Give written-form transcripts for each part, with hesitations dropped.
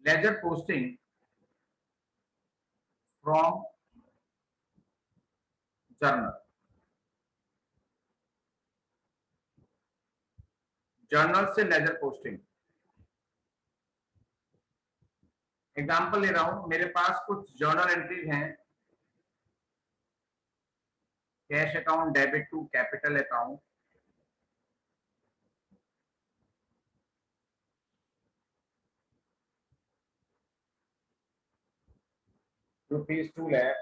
Laser posting from journal, journal से ledger posting. Example ले रहा हूं, मेरे पास कुछ जर्नल एंट्रीज हैं। Cash account debit to capital account, ₹2 lakh.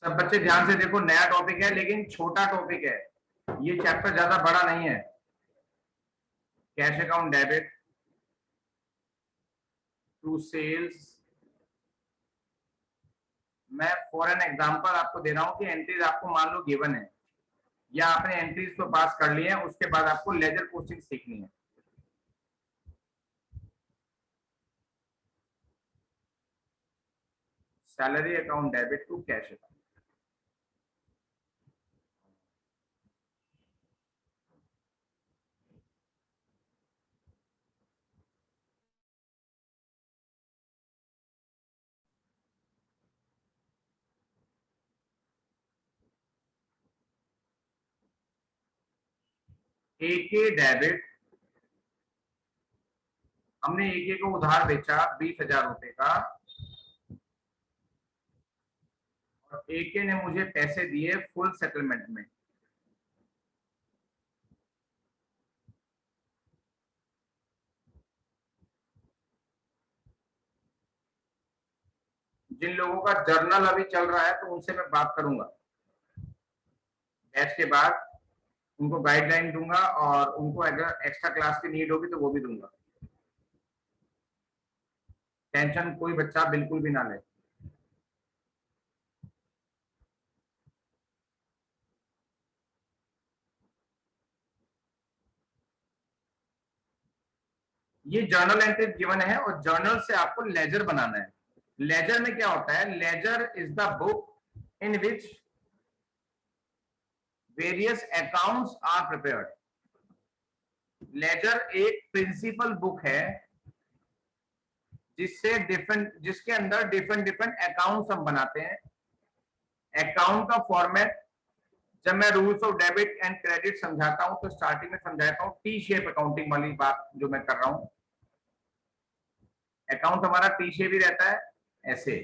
सब बच्चे ध्यान से देखो, नया टॉपिक है लेकिन छोटा टॉपिक है, ये चैप्टर ज्यादा बड़ा नहीं है। Cash account debit to sales. मैं फॉर एन एग्जांपल आपको दे रहा हूं कि एंट्रीज आपको मान लो गिवन है, या आपने एंट्रीज तो पास कर ली है, उसके बाद आपको लेजर पोस्टिंग सीखनी है। Salary account debit to cash account. AK debit, हमने एके को उधार बेचा ₹20,000 का, और एके ने मुझे पैसे दिए फुल सेटलमेंट में। जिन लोगों का जर्नल अभी चल रहा है तो उनसे मैं बात करूंगा बैच के बाद, उनको गाइडलाइन दूंगा, और उनको अगर एक्स्ट्रा क्लास की नीड होगी तो वो भी दूंगा। टेंशन कोई बच्चा बिल्कुल भी ना ले। ये जर्नल एंट्री गिवन है, और जर्नल से आपको लेजर बनाना है। लेजर में क्या होता है? Ledger is the book in which various accounts are prepared. Ledger एक प्रिंसिपल बुक है जिसके अंदर डिफरेंट डिफरेंट अकाउंट्स हम बनाते हैं। अकाउंट का फॉर्मेट, जब मैं rules of debit and credit समझाता हूं तो स्टार्टिंग में समझाता हूं टी शेप अकाउंटिंग वाली बात जो मैं कर रहा हूं। अकाउंट हमारा टी शेप ही रहता है, ऐसे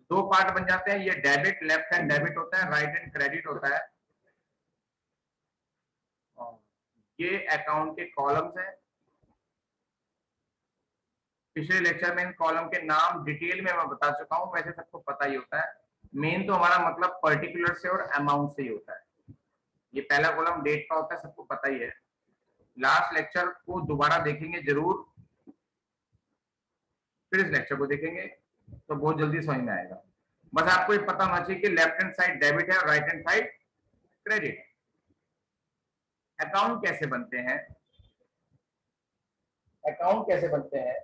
दो पार्ट बन जाते हैं। ये डेबिट, लेफ्ट हैंड डेबिट होता है, राइट हैंड क्रेडिट होता है। ये अकाउंट के कॉलम्स हैं। पिछले लेक्चर में इन कॉलम के नाम डिटेल में मैं बता चुका हूं, वैसे सबको पता ही होता है। मेन तो हमारा मतलब पर्टिकुलर से और अमाउंट से ही होता है। ये पहला कॉलम डेट का होता है, सबको पता ही है। लास्ट लेक्चर को दोबारा देखेंगे जरूर, फिर इस लेक्चर को देखेंगे तो बहुत जल्दी समझ में आएगा। बस आपको ये पता होना चाहिए कि लेफ्ट हैंड साइड डेबिट है और right hand side credit. Account कैसे बनते हैं? अकाउंट कैसे बनते हैं?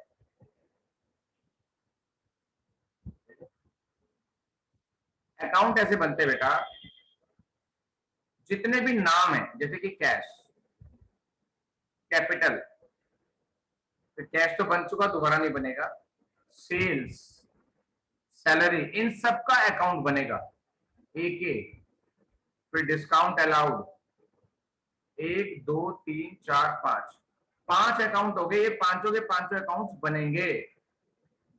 अकाउंट ऐसे बनते हैं बेटा, जितने भी नाम है, जैसे कि कैश, कैपिटल, तो कैश तो बन चुका, दोबारा नहीं बनेगा। सेल्स, सैलरी, इन सब का अकाउंट बनेगा एक एक। फिर डिस्काउंट अलाउड, 1 2 3 4 5, 5 अकाउंट हो गए। ये पांचों के पांचों अकाउंट्स बनेंगे,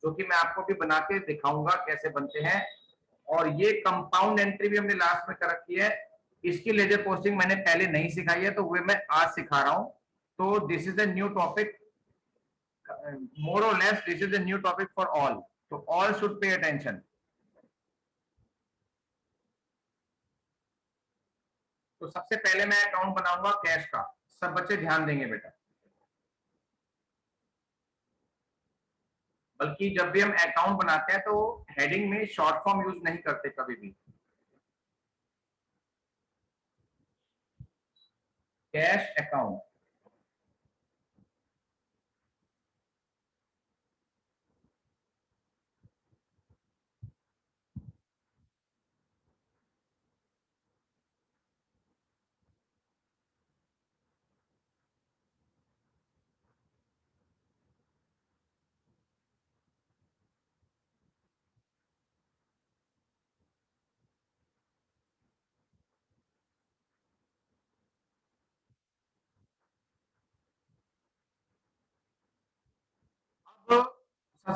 जो कि मैं आपको भी बना के दिखाऊंगा कैसे बनते हैं। और ये कंपाउंड एंट्री भी हमने लास्ट में कर रखी है। इसकी लेजर पोस्टिंग मैंने पहले नहीं सिखाई है, तो वे मैं आज सिखा रहा हूं। तो this is a new topic, more or less this is a new topic for all, so all should pay attention। तो सबसे पहले मैं अकाउंट बनाऊंगा कैश का, सब बच्चे ध्यान देंगे बेटा। बल्कि जब भी हम अकाउंट बनाते हैं तो हेडिंग में शॉर्ट फॉर्म यूज नहीं करते कभी भी। कैश अकाउंट,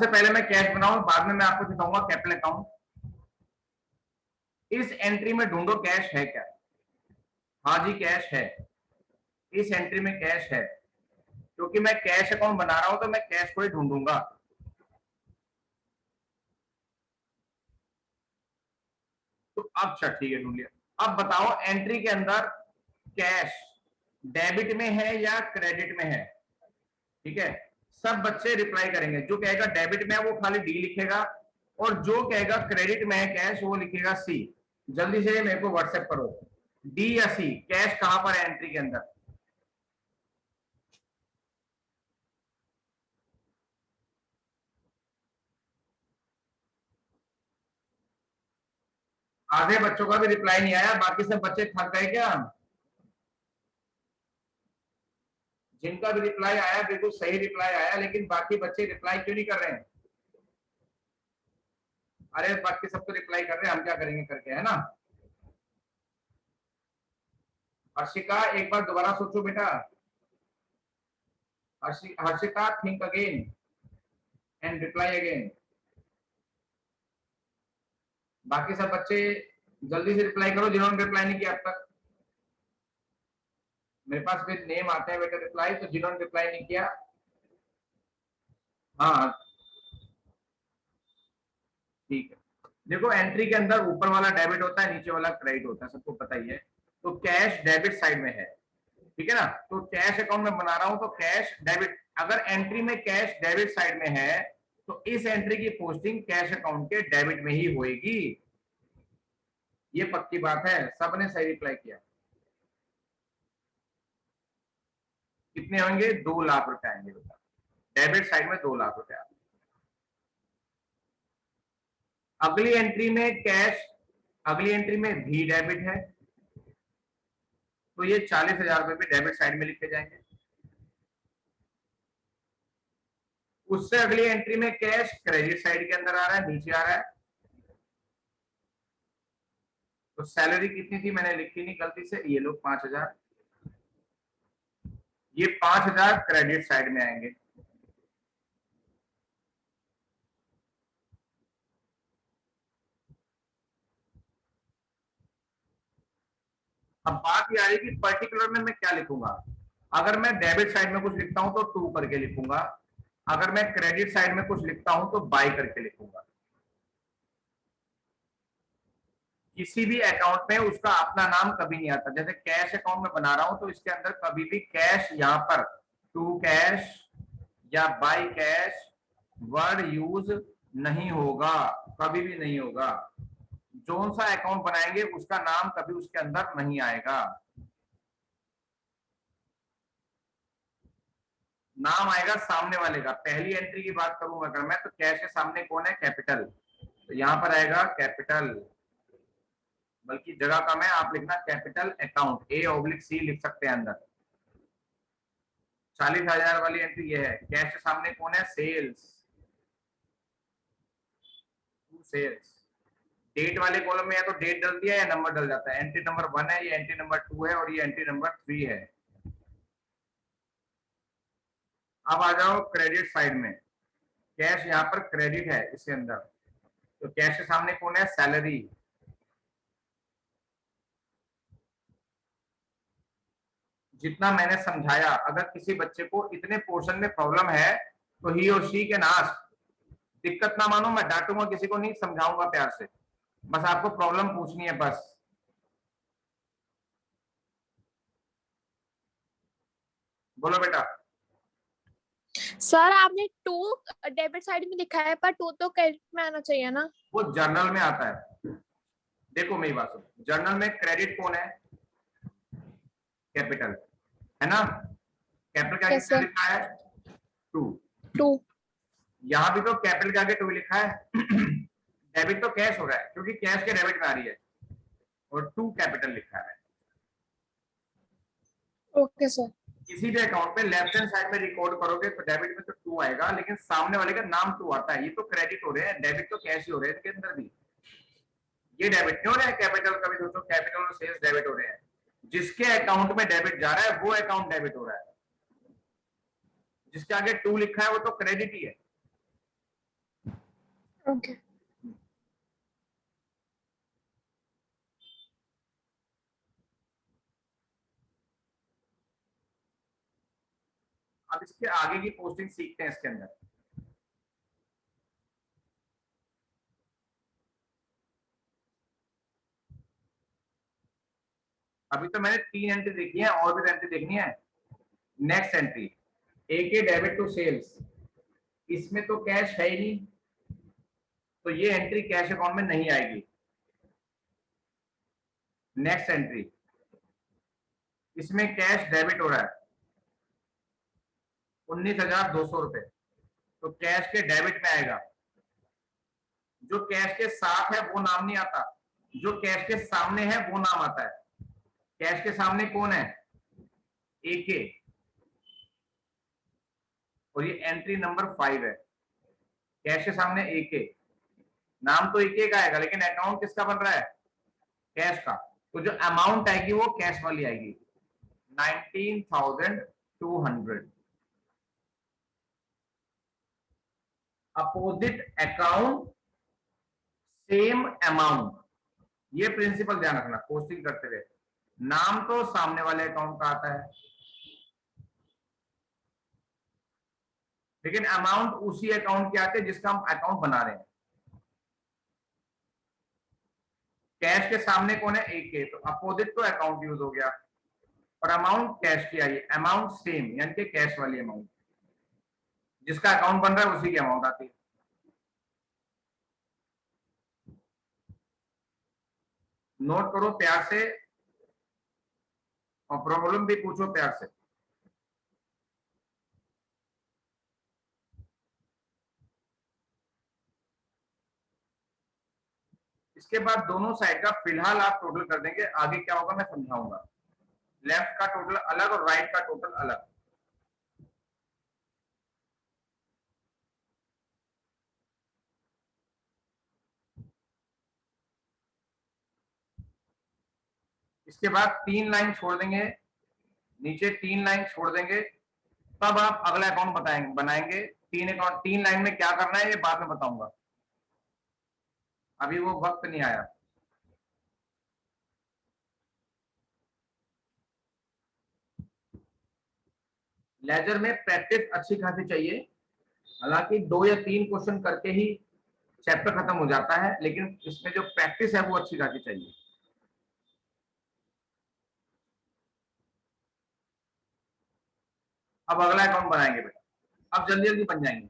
सबसे पहले मैं कैश बनाऊं, बाद में मैं आपको दिखाऊंगा कैपिटल अकाउंट। इस एंट्री में ढूंढो कैश है क्या। हाँ जी कैश है, इस एंट्री में कैश है, क्योंकि मैं कैश अकाउंट बना रहा हूं तो मैं कैश को ही ढूंढूंगा। तो अच्छा ठीक है, ढूंढ लिया। अब बताओ एंट्री के अंदर कैश डेबिट में है या क्रेडिट में है। ठीक है, सब बच्चे रिप्लाई करेंगे। जो कहेगा डेबिट में है वो खाली डी लिखेगा, और जो कहेगा क्रेडिट में है कैश वो लिखेगा सी। जल्दी से मेरे को व्हाट्सएप करो, डी या सी, कैश कहां पर है एंट्री के अंदर। आधे बच्चों का भी रिप्लाई नहीं आया, बाकी सब बच्चे थक गए क्या। जिनका भी रिप्लाई आया बिल्कुल सही रिप्लाई आया, लेकिन बाकी बच्चे रिप्लाई क्यों नहीं कर रहे हैं। अरे बाकी सब तो रिप्लाई कर रहे हैं, हम क्या करेंगे करके, है ना। हर्षिका एक बार दोबारा सोचो बेटा। Harshita think again and reply again. बाकी सब बच्चे जल्दी से रिप्लाई करो जिन्होंने रिप्लाई नहीं किया अब तक। मेरे पास फिर नेम आते हैं बेटा रिप्लाई, तो जिन्होंने रिप्लाई नहीं किया। हाँ ठीक है, देखो एंट्री के अंदर ऊपर वाला डेबिट होता है, नीचे वाला क्रेडिट होता है, सबको पता ही है। तो कैश डेबिट साइड में है, ठीक है ना। तो कैश अकाउंट में बना रहा हूं तो कैश डेबिट, अगर एंट्री में कैश डेबिट साइड में है तो इस एंट्री की पोस्टिंग कैश अकाउंट के डेबिट में ही होएगी। ये पक्की बात है, सबने सही रिप्लाई किया। कितने होंगे, 2 लाख रुपए आएंगे बेटा, डेबिट साइड में 2 लाख रुपए। अगली एंट्री में कैश, अगली एंट्री में भी डेबिट है, तो ये 40,000 रुपए भी डेबिट साइड में लिखे जाएंगे। उससे अगली एंट्री में कैश क्रेडिट साइड के अंदर आ रहा है, नीचे आ रहा है। तो सैलरी कितनी थी मैंने लिखी नहीं गलती से, ये लोग 5,000, ये 5,000 क्रेडिट साइड में आएंगे। अब बात ये आ रही कि पर्टिकुलर में मैं क्या लिखूंगा। अगर मैं डेबिट साइड में कुछ लिखता हूं तो टू करके लिखूंगा, अगर मैं क्रेडिट साइड में कुछ लिखता हूं तो बाय करके लिखूंगा। किसी भी अकाउंट में उसका अपना नाम कभी नहीं आता। जैसे कैश अकाउंट में बना रहा हूं तो इसके अंदर कभी भी कैश यहां पर टू कैश या बाय कैश वर्ड यूज नहीं होगा, कभी भी नहीं होगा। जो सा अकाउंट बनाएंगे उसका नाम कभी उसके अंदर नहीं आएगा। नाम आएगा सामने वाले का। पहली एंट्री की बात करूं अगर मैं, तो कैश के सामने कौन है, कैपिटल, तो यहां पर आएगा कैपिटल, बल्कि जगह कम है, आप लिखना कैपिटल अकाउंट, A/C लिख सकते हैं अंदर। 40,000 वाली एंट्री ये है। कैश के सामने कौन है, सेल्स, सेल्स। डेट वाले कॉलम में या तो डेट डल दिया या नंबर डल जाता है। एंट्री नंबर 1 है, ये एंट्री नंबर 2 है, और ये एंट्री नंबर 3 है। अब आ जाओ क्रेडिट साइड में। कैश यहाँ पर क्रेडिट है इसके अंदर, तो कैश के सामने कौन है, सैलरी। जितना मैंने समझाया, अगर किसी बच्चे को इतने पोर्शन में प्रॉब्लम है तो ही और शी कैन आस्क। दिक्कत ना मानो, मैं डांटूंगा किसी को नहीं, समझाऊंगा प्यार से। बस आपको प्रॉब्लम पूछनी है बस। बोलो बेटा। सर आपने टू डेबिट साइड में लिखा है, पर टू तो क्रेडिट में आना चाहिए ना। वो जर्नल में आता है। देखो मेरी बात सुनो, जर्नल में क्रेडिट कौन है, कैपिटल, है ना। कैपिटल के आगे क्या कैसे, लिखा है, टू। टू। यहां भी तो कैपिटल के आगे टू लिखा है। डेबिट तो कैश हो रहा है क्योंकि कैश के डेबिट में आ रही है, और टू कैपिटल लिखा है। Okay sir. किसी भी अकाउंट में लेफ्ट हैंड साइड में रिकॉर्ड करोगे तो डेबिट में तो टू आएगा, लेकिन सामने वाले का नाम टू आता है। ये तो क्रेडिट हो रहे हैं, डेबिट तो कैश ही हो रहे हैं इसके अंदर भी। ये डेबिट नहीं हो रहा है कैपिटल, कभी दोस्तों कैपिटल और सेल्स डेबिट हो रहे हैं। जिसके अकाउंट में डेबिट जा रहा है वो अकाउंट डेबिट हो रहा है, जिसके आगे टू लिखा है वो तो क्रेडिट ही है। ओके। अब इसके आगे की पोस्टिंग सीखते हैं इसके अंदर। अभी तो मैंने 3 एंट्री देखी है, और भी एंट्री देखनी है। Next entry, AK debit to sales, इसमें तो कैश है ही नहीं, तो ये एंट्री कैश अकाउंट में नहीं आएगी। नेक्स्ट एंट्री, इसमें कैश डेबिट हो रहा है 19,200 रुपए, तो कैश के डेबिट में आएगा। जो कैश के साथ है वो नाम नहीं आता, जो कैश के सामने है वो नाम आता है। कैश के सामने कौन है? एके, और ये एंट्री नंबर 5 है। कैश के सामने एके, नाम तो एके का आएगा, लेकिन अकाउंट किसका बन रहा है? कैश का। तो जो अमाउंट आएगी वो कैश वाली आएगी, 19,200। अपोजिट अकाउंट सेम अमाउंट, ये प्रिंसिपल ध्यान रखना पोस्टिंग करते हुए। नाम तो सामने वाले अकाउंट का आता है, लेकिन अमाउंट उसी अकाउंट के आते हैं जिसका हम अकाउंट बना रहे हैं। कैश के सामने कौन है? एक के, तो अपोजिट तो अकाउंट यूज हो गया, और अमाउंट कैश की आई, अमाउंट सेम, यानी कि कैश वाली अमाउंट, जिसका अकाउंट बन रहा है उसी की अमाउंट आती है। नोट करो प्यार से, और प्रॉब्लम भी पूछो प्यार से। इसके बाद दोनों साइड का फिलहाल आप टोटल कर देंगे, आगे क्या होगा मैं समझाऊंगा। लेफ्ट का टोटल अलग और राइट का टोटल अलग। इसके बाद 3 लाइन छोड़ देंगे, नीचे 3 लाइन छोड़ देंगे, तब आप अगला अकाउंट बनाएंगे। 3 लाइन में क्या करना है ये बाद में बताऊंगा, अभी वो वक्त नहीं आया। लेजर में प्रैक्टिस अच्छी खासी चाहिए, हालांकि 2 या 3 क्वेश्चन करके ही चैप्टर खत्म हो जाता है, लेकिन इसमें जो प्रैक्टिस है वो अच्छी खासी चाहिए। अब अगला अकाउंट बनाएंगे बेटा, अब जल्दी जल्दी बन जाएंगे।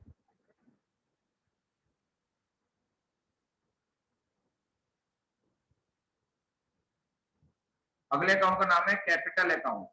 अगले अकाउंट का नाम है कैपिटल अकाउंट।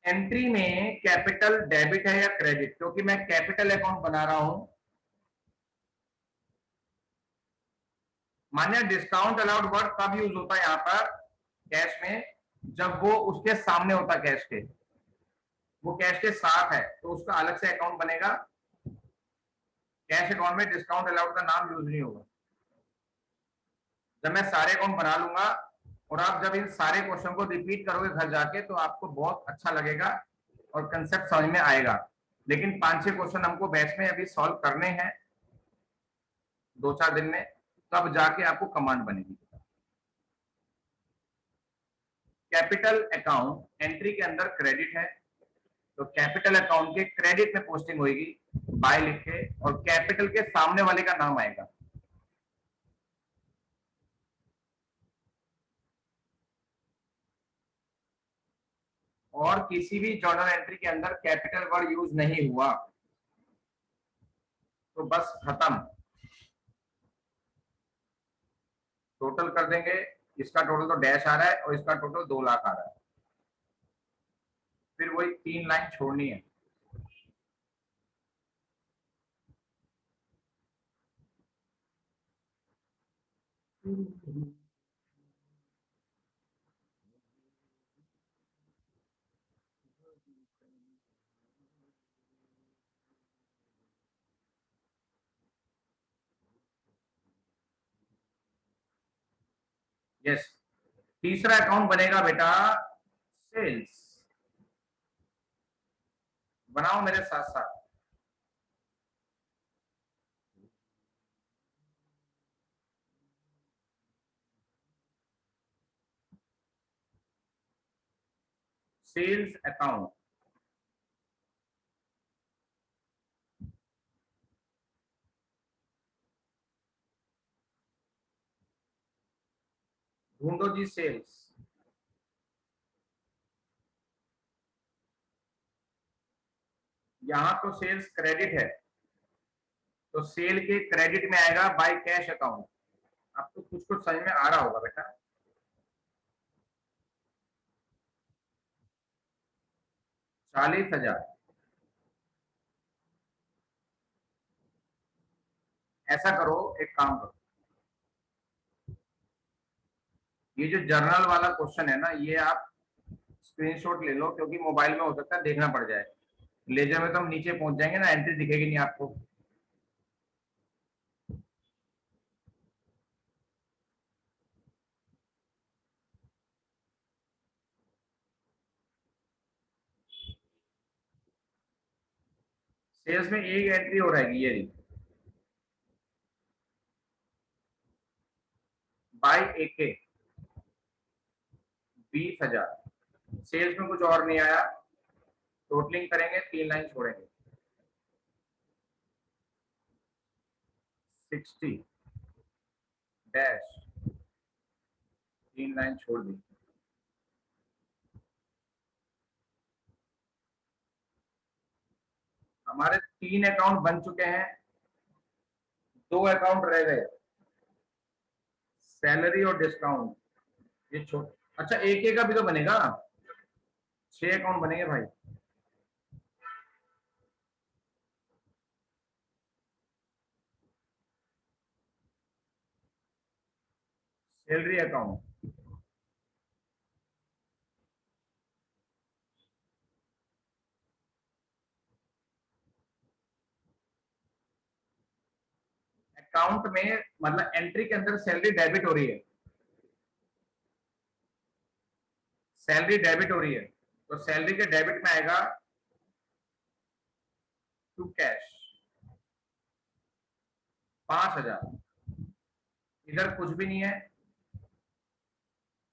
एंट्री में कैपिटल डेबिट है या क्रेडिट, क्योंकि मैं कैपिटल अकाउंट बना रहा हूं। मान्य डिस्काउंट अलाउड वर्ड कब यूज होता है यहाँ पर कैश में? जब वो उसके सामने होता कैश के, वो कैश के साथ है तो उसका अलग से अकाउंट बनेगा। कैश अकाउंट में डिस्काउंट अलाउड का नाम यूज नहीं होगा। जब मैं सारे अकाउंट बना लूंगा और आप जब इन सारे क्वेश्चन को रिपीट करोगे घर जाके, तो आपको बहुत अच्छा लगेगा और कंसेप्ट समझ में आएगा। लेकिन 5-6 क्वेश्चन हमको बैच में अभी सॉल्व करने हैं 2-4 दिन में, तब जाके आपको कमांड बनेगी। कैपिटल अकाउंट एंट्री के अंदर क्रेडिट है, तो कैपिटल अकाउंट के क्रेडिट में पोस्टिंग होगी बाय लिख के, और कैपिटल के सामने वाले का नाम आएगा। और किसी भी जर्नल एंट्री के अंदर कैपिटल वर्ड यूज नहीं हुआ तो बस खत्म। टोटल कर देंगे, इसका टोटल तो डैश आ रहा है और इसका टोटल 2 लाख आ रहा है, फिर वही 3 लाइन छोड़नी है। यस, तीसरा अकाउंट बनेगा बेटा सेल्स। बनाओ मेरे साथ साथ। सेल्स अकाउंट, ढूंढो जी सेल्स। यहां तो सेल्स क्रेडिट है, तो सेल के क्रेडिट में आएगा बाय कैश अकाउंट। अब तो कुछ कुछ समझ में आ रहा होगा बेटा। 40,000। ऐसा करो, एक काम करो, ये जो जर्नल वाला क्वेश्चन है ना, ये आप स्क्रीनशॉट ले लो, क्योंकि मोबाइल में हो सकता है देखना पड़ जाए। लेजर में तो हम नीचे पहुंच जाएंगे ना, एंट्री दिखेगी नहीं आपको। सेल्स में एक एंट्री हो रहेगी, ये बाय AK 20,000। सेल्स में कुछ और नहीं आया, टोटलिंग करेंगे, 3 लाइन छोड़ेंगे, 60 डैश, 3 लाइन छोड़ दी। हमारे 3 अकाउंट बन चुके हैं, 2 अकाउंट रह गए, सैलरी और डिस्काउंट। ये छोड़, अच्छा AK का भी तो बनेगा, 6 अकाउंट बनेंगे भाई। सैलरी अकाउंट, अकाउंट में मतलब एंट्री के अंदर सैलरी डेबिट हो रही है, सैलरी डेबिट हो रही है, तो सैलरी के डेबिट में आएगा टू कैश 5,000। इधर कुछ भी नहीं है,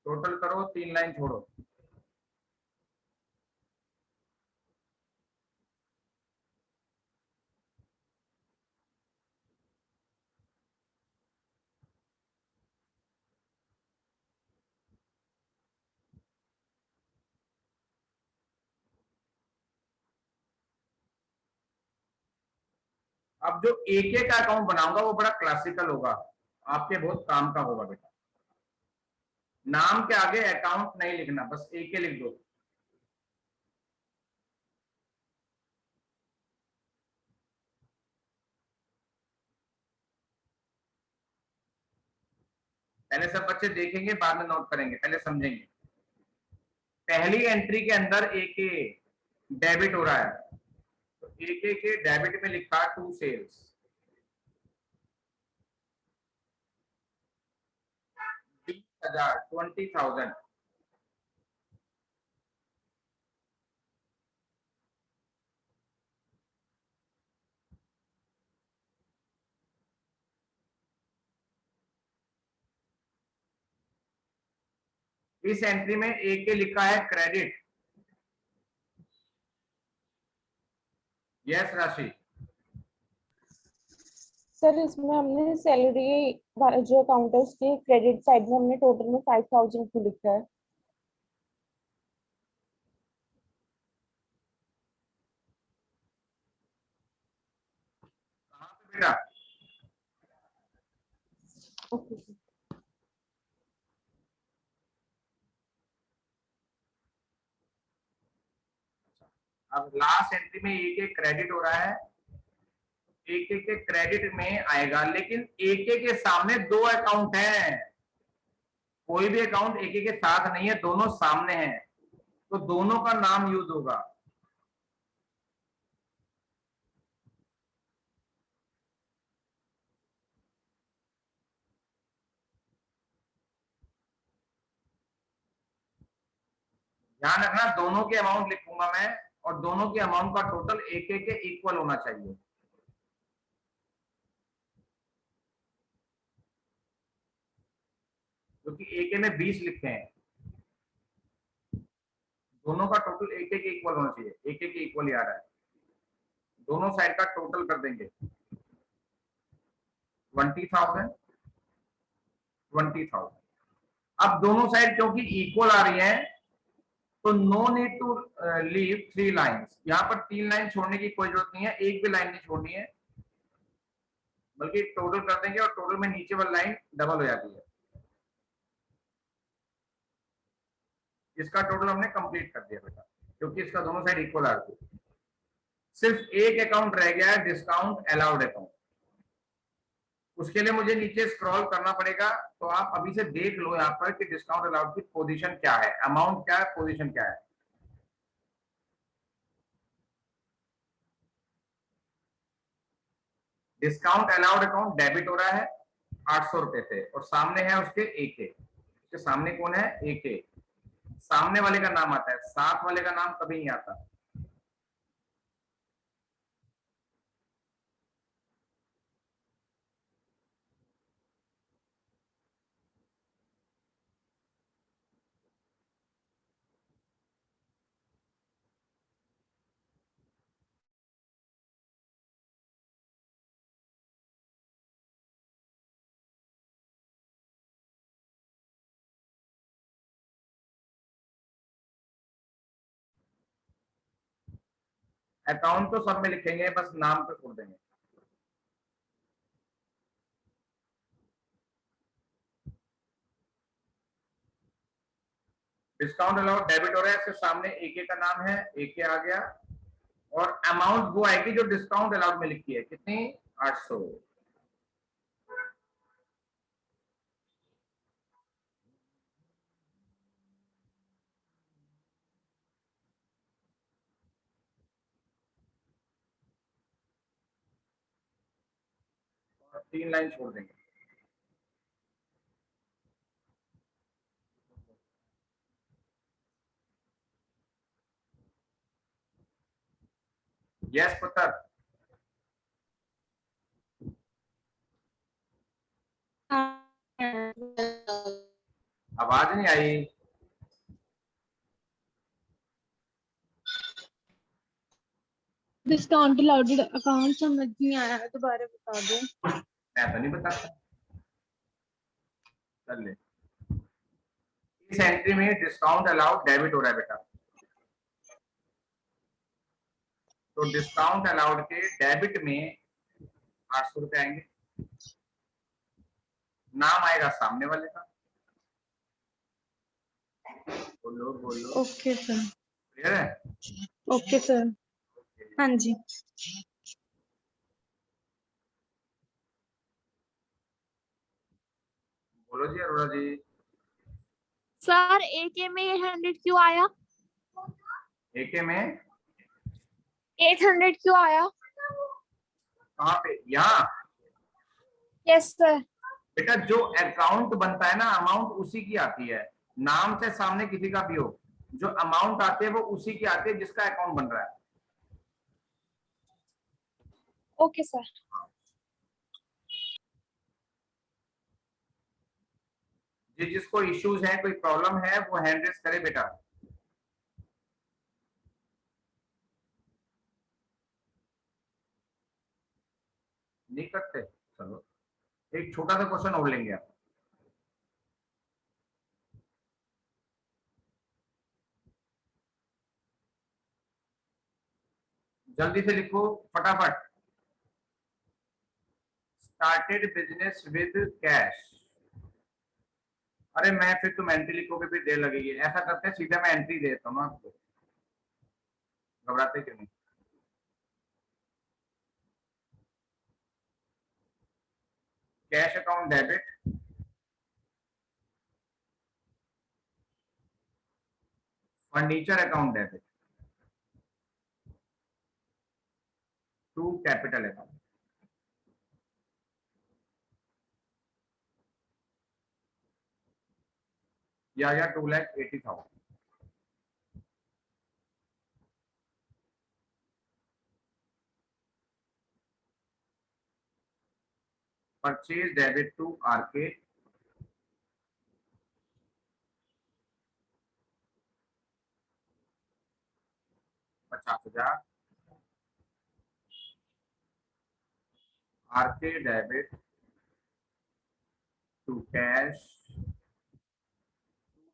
टोटल करो, 3 लाइन छोड़ो। अब जो AK का अकाउंट बनाऊंगा वो बड़ा क्लासिकल होगा, आपके बहुत काम का होगा बेटा। नाम के आगे अकाउंट नहीं लिखना, बस AK लिख दो। पहले सब बच्चे देखेंगे, बाद में नोट करेंगे, पहले समझेंगे। पहली एंट्री के अंदर AK डेबिट हो रहा है, तो AK के डेबिट में लिखा टू सेल्स, 20,000, 20,000। इस एंट्री में AK लिखा है क्रेडिट। यस राशि। सर इसमें हमने सैलरी जो अकाउंट है उसके क्रेडिट साइड में हमने टोटल में 5,000 को लिखा है। कहाँ पे बेटा? Okay sir. अब लास्ट एंट्री में AK क्रेडिट हो रहा है, AK के क्रेडिट में आएगा, लेकिन AK के सामने 2 अकाउंट हैं, कोई भी अकाउंट AK के साथ नहीं है, दोनों सामने हैं, तो दोनों का नाम यूज होगा। ध्यान रखना दोनों के अमाउंट लिखूंगा मैं और दोनों के अमाउंट का टोटल एक एक के इक्वल होना चाहिए। क्योंकि एक में 20 लिखे हैं, दोनों का टोटल एक एक इक्वल होना चाहिए। एक एक इक्वल ही आ रहा है, दोनों साइड का टोटल कर देंगे 20,000 20,000। अब दोनों साइड क्योंकि इक्वल आ रही है तो no need to leave 3 lines. यहाँ पर 3 लाइन छोड़ने की कोई जरूरत नहीं है, एक भी लाइन नहीं छोड़नी है, बल्कि टोटल कर देंगे और टोटल में नीचे वाली लाइन डबल हो जाती है। इसका टोटल हमने कंप्लीट कर दिया बेटा, क्योंकि इसका दोनों साइड इक्वल आ रही है। सिर्फ एक अकाउंट रह गया है, डिस्काउंट अलाउड अकाउंट। उसके लिए मुझे नीचे स्क्रॉल करना पड़ेगा, तो आप अभी से देख लो यहाँ पर कि डिस्काउंट अलाउड की पोजीशन क्या है, अमाउंट क्या है, पोजीशन क्या है। डिस्काउंट अलाउड अकाउंट डेबिट हो रहा है 800 रुपए से, और सामने है उसके AK। उसके सामने कौन है? AK। सामने वाले का नाम आता है, साथ वाले का नाम कभी नहीं आता। अकाउंट तो सब में लिखेंगे, बस नाम पे छोड़ देंगे। डिस्काउंट अलाउड डेबिट हो रहा है, इसके सामने AK का नाम है, AK आ गया, और अमाउंट वो आएगी जो डिस्काउंट अलाउड में लिखी है, कितनी? 800। और 3 लाइन छोड़ देंगे। यस पुत्र, आवाज नहीं आई। डिस्काउंट अलाउड अकाउंट समझ नहीं आया, दोबारा बता दो। मैं तो नहीं बताता, कर ले। इस एंट्री में डिस्काउंट अलाउड डेबिट हो रहा है बेटा, तो डिस्काउंट अलाउड के डेबिट में 800 रुपए आएंगे। नाम आएगा सामने वाले का। बोलो बोलो। Okay sir. क्लियर है? Okay sir. हाँ जी। बोलो जी अरोड़ा जी। सर AK में 800 क्यों आया? AK में 800 क्यों आया? कहाँ पे? यहाँ यस सर। बेटा जो अकाउंट बनता है ना, अमाउंट उसी की आती है, नाम से सामने किसी का भी हो, जो अमाउंट आते हैं वो उसी की आती है जिसका अकाउंट बन रहा है। Okay sir. जिसको इश्यूज है, कोई प्रॉब्लम है, वो हैंड रेस करे बेटा। नहीं करते? चलो एक छोटा सा क्वेश्चन और लेंगे आप। जल्दी से लिखो फटाफट। Started business with cash. अरे मैं फिर तुम एंट्री लिखोगे फिर देर लगेगी, ऐसा करते हैं सीधा मैं एंट्री दे देता हूँ ना आपको, घबराते क्यों नहीं। Cash account debit, furniture account debit to capital account. या 2,80,000। Purchase debit to RK, ₹50,000, RK debit to cash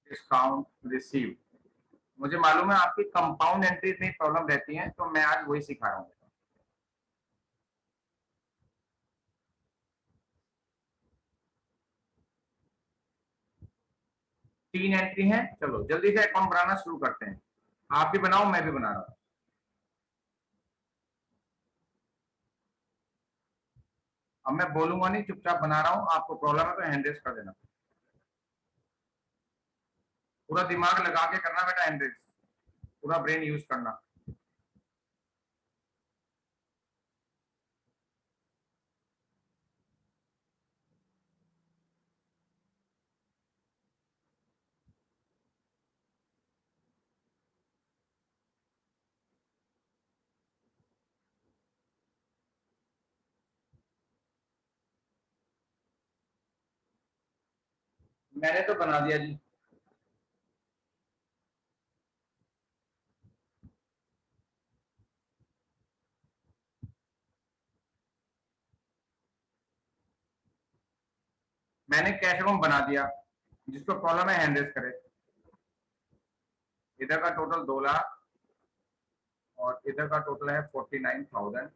discount receive. मुझे मालूम है आपकी कंपाउंड एंट्री में प्रॉब्लम रहती है, तो मैं आज वही सिखा रहा हूँ। तीन एंट्री है, चलो जल्दी से अकाउंट बनाना शुरू करते हैं। आप भी बनाओ, मैं भी बना रहा हूँ। अब मैं बोलूंगा नहीं, चुपचाप बना रहा हूँ। आपको प्रॉब्लम है तो हैंड रेस कर देना, पूरा दिमाग लगा के करना बेटा, हैंड रेस, पूरा ब्रेन यूज करना। मैंने तो बना दिया जी। मैंने कैश अकाउंट बना दिया, जिसको प्रॉब्लम है हैंड रेस करे। इधर का टोटल 2 लाख और इधर का टोटल है 49,000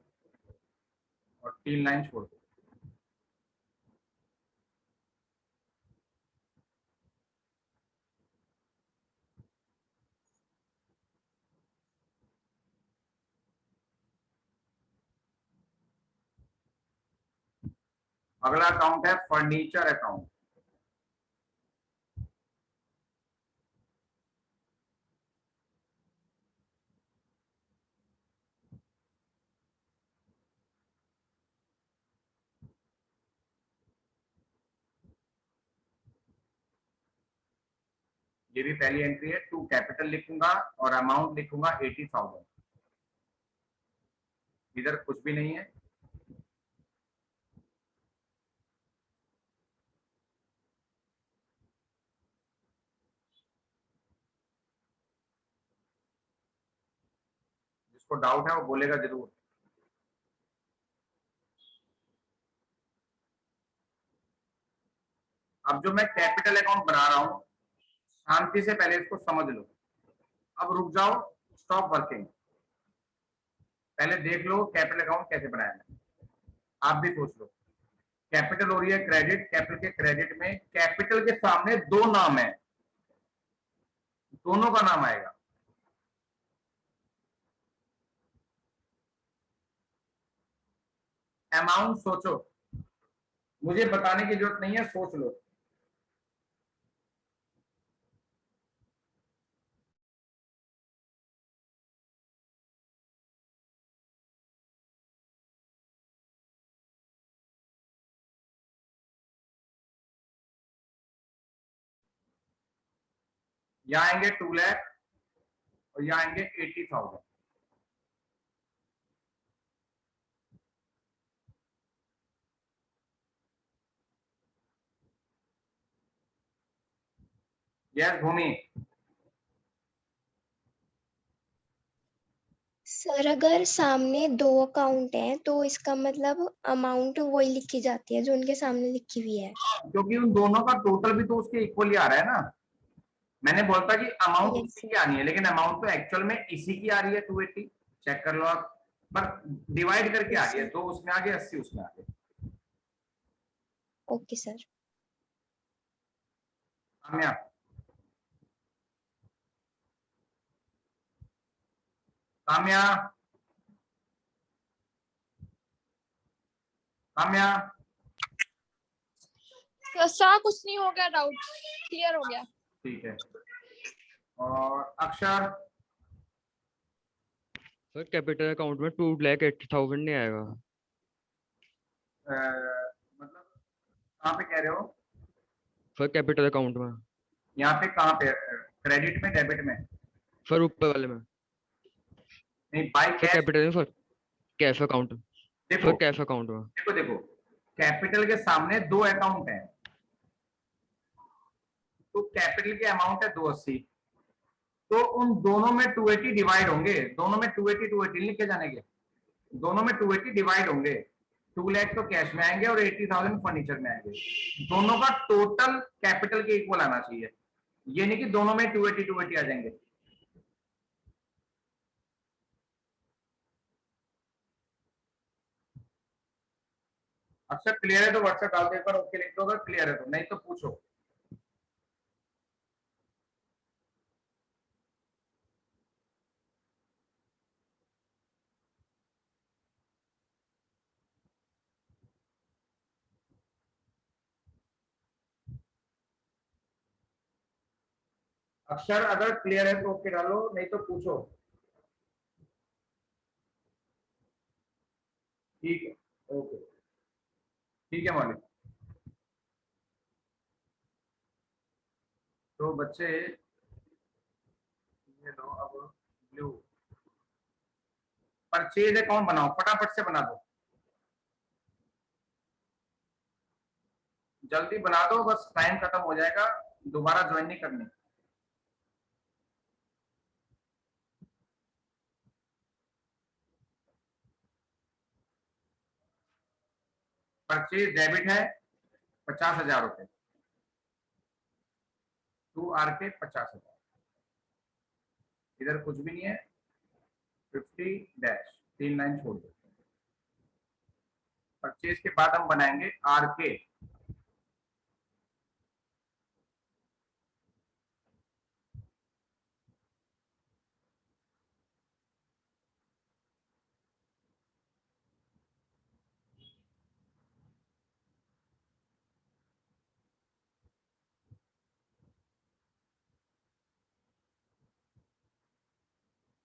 और 3 लाइन छोड़ दो। अगला अकाउंट है फर्नीचर अकाउंट। ये भी पहली एंट्री है। टू कैपिटल लिखूंगा और अमाउंट लिखूंगा 80,000। इधर कुछ भी नहीं है। जिसको डाउट है वो बोलेगा जरूर। अब जो मैं कैपिटल अकाउंट बना रहा हूं, शांति से पहले इसको समझ लो। अब रुक जाओ, स्टॉप वर्किंग, पहले देख लो कैपिटल अकाउंट कैसे बनाया है। आप भी सोच लो। कैपिटल हो रही है क्रेडिट, कैपिटल के क्रेडिट में कैपिटल के सामने 2 नाम है, दोनों का नाम आएगा। अमाउंट सोचो, मुझे बताने की जरूरत नहीं है, सोच लो। यहाँ आएंगे 2 लाख और यहाँ आएंगे 80,000। यस भूमि। सर अगर सामने 2 अकाउंट हैं तो इसका मतलब अमाउंट वही लिखी जाती है जो उनके सामने लिखी हुई है, क्योंकि उन दोनों का टोटल भी तो उसके इक्वल ही आ रहा है ना। मैंने बोलता कि अमाउंट Yes. उसी की आनी है, लेकिन अमाउंट तो एक्चुअल में इसी की आ रही है 280। चेक कर लो आप, पर डिवाइड करके आ रही है, तो उसमें आगे 80 उसमें आगे। Okay sir. Kamya, Kamya, Kamya. Sir कुछ नहीं हो गया, डाउट क्लियर हो गया। ठीक है। और अक्षर, सर कैपिटल अकाउंट में 2,80,000 नहीं आएगा। मतलब कहाँ पे कह रहे हो? सर कैपिटल अकाउंट में। यहाँ पे कहाँ पे? क्रेडिट में, डेबिट में? सर ऊपर वाले में। नहीं, बाय सर कैश। कैपिटल में सर, कैश अकाउंट। देखो सर कैश अकाउंट में। देखो देखो, कैपिटल के सामने दो अकाउंट हैं, तो कैपिटल के अमाउंट है 280, तो उन दोनों में 280 डिवाइड होंगे, दोनों में 280 लिखे जानेंगे, दोनों में 280 डिवाइड होंगे। 2 लाख तो कैश में आएंगे और 80,000 फर्नीचर में आएंगे। दोनों का टोटल कैपिटल के इक्वल आना चाहिए, ये नहीं कि दोनों में 280 आ जाएंगे। अक्सर क्लियर है तो व्हाट्सएप डाल दे, पर ओके लिख दो अगर क्लियर है तो, नहीं तो पूछो। अक्षर अगर क्लियर है तो ओके डालो, नहीं तो पूछो। ठीक है, ओके, ठीक है मौलिक। तो बच्चे ये लो अब ब्लू परचेज अकाउंट बनाओ, फटाफट से बना दो, जल्दी बना दो, बस टाइम खत्म हो जाएगा, दोबारा ज्वाइन नहीं करनी। परचेज डेबिट है 50,000 रुपए, 2R के 50,000, इधर कुछ भी नहीं है, 50 डैश 3 लाइन छोड़ दो। परचेज के बाद हम बनाएंगे आर के,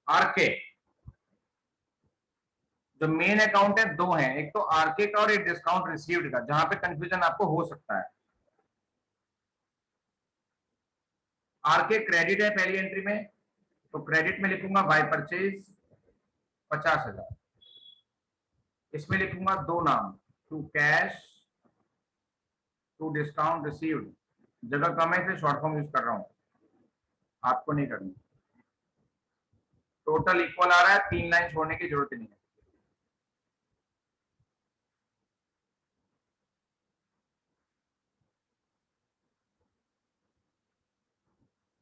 आर के जो मेन अकाउंट है दो हैं, एक तो आरके का और एक डिस्काउंट रिसीव्ड का, जहां पे कंफ्यूजन आपको हो सकता है। आरके क्रेडिट है पहली एंट्री में, तो क्रेडिट में लिखूंगा बाय परचेज 50,000, इसमें लिखूंगा दो नाम, to cash to discount received, जगह कम है इसलिए शॉर्ट फॉर्म यूज कर रहा हूं, आपको नहीं करनी। टोटल इक्वल आ रहा है, 3 लाइन छोड़ने की जरूरत नहीं है।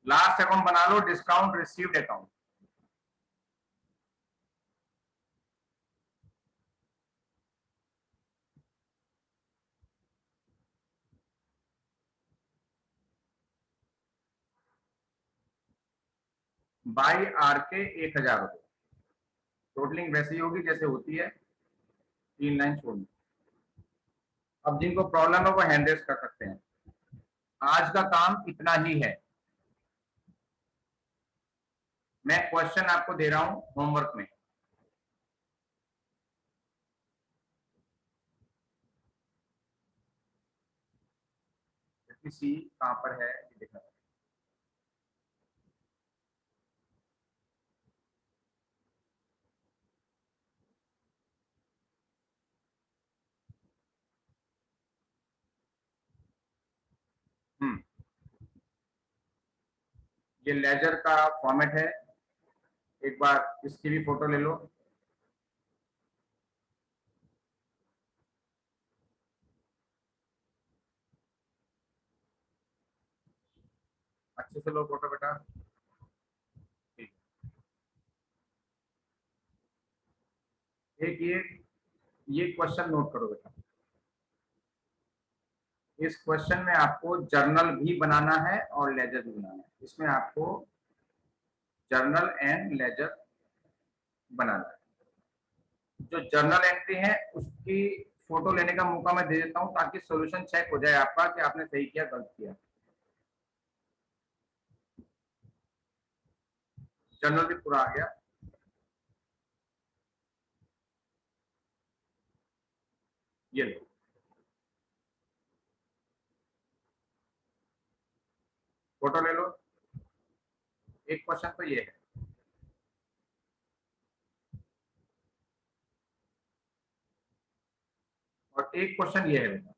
लास्ट अकाउंट बना लो, discount received account, by R K 1,000 रुपए, टोटलिंग वैसी होगी जैसे होती है, 3 लाइन छोड़नी। अब जिनको प्रॉब्लम है वो हैंड रेज कर सकते हैं। आज का काम इतना ही है, मैं क्वेश्चन आपको दे रहा हूं होमवर्क में, सी कहां पर है ये देखना। ये लेजर का फॉर्मेट है, एक बार इसकी भी फोटो ले लो। अच्छे से लो फोटो बेटा, ठीक। एक ये क्वेश्चन नोट करो बेटा, इस क्वेश्चन में आपको जर्नल भी बनाना है और लेजर भी बनाना है, इसमें आपको जर्नल एंड लेजर बनाना है। जो जर्नल एंट्री है उसकी फोटो लेने का मौका मैं दे देता हूं, ताकि सॉल्यूशन चेक हो जाए आपका कि आपने सही किया गलत किया। जर्नल भी पूरा आ गया, ये लो फोटो ले लो। एक क्वेश्चन तो ये है, और एक क्वेश्चन ये है बेटा,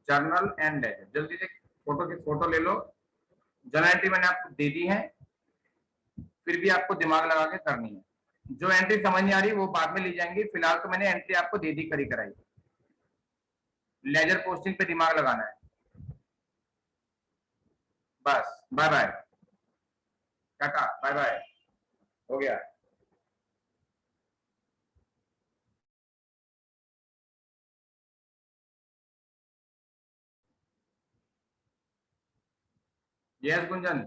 जर्नल एंड लेजर। जल्दी से फोटो की फोटो ले लो। जर्नल एंट्री मैंने आपको दे दी है, फिर भी आपको दिमाग लगा के करनी है। जो एंट्री समझ नहीं आ रही वो बाद में ली जाएंगी, फिलहाल तो मैंने एंट्री आपको दे दी, करी कराई। लेजर पोस्टिंग पे दिमाग लगाना है बस। Bye bye, ta-ta, bye bye, हो गया। यस गुंजन।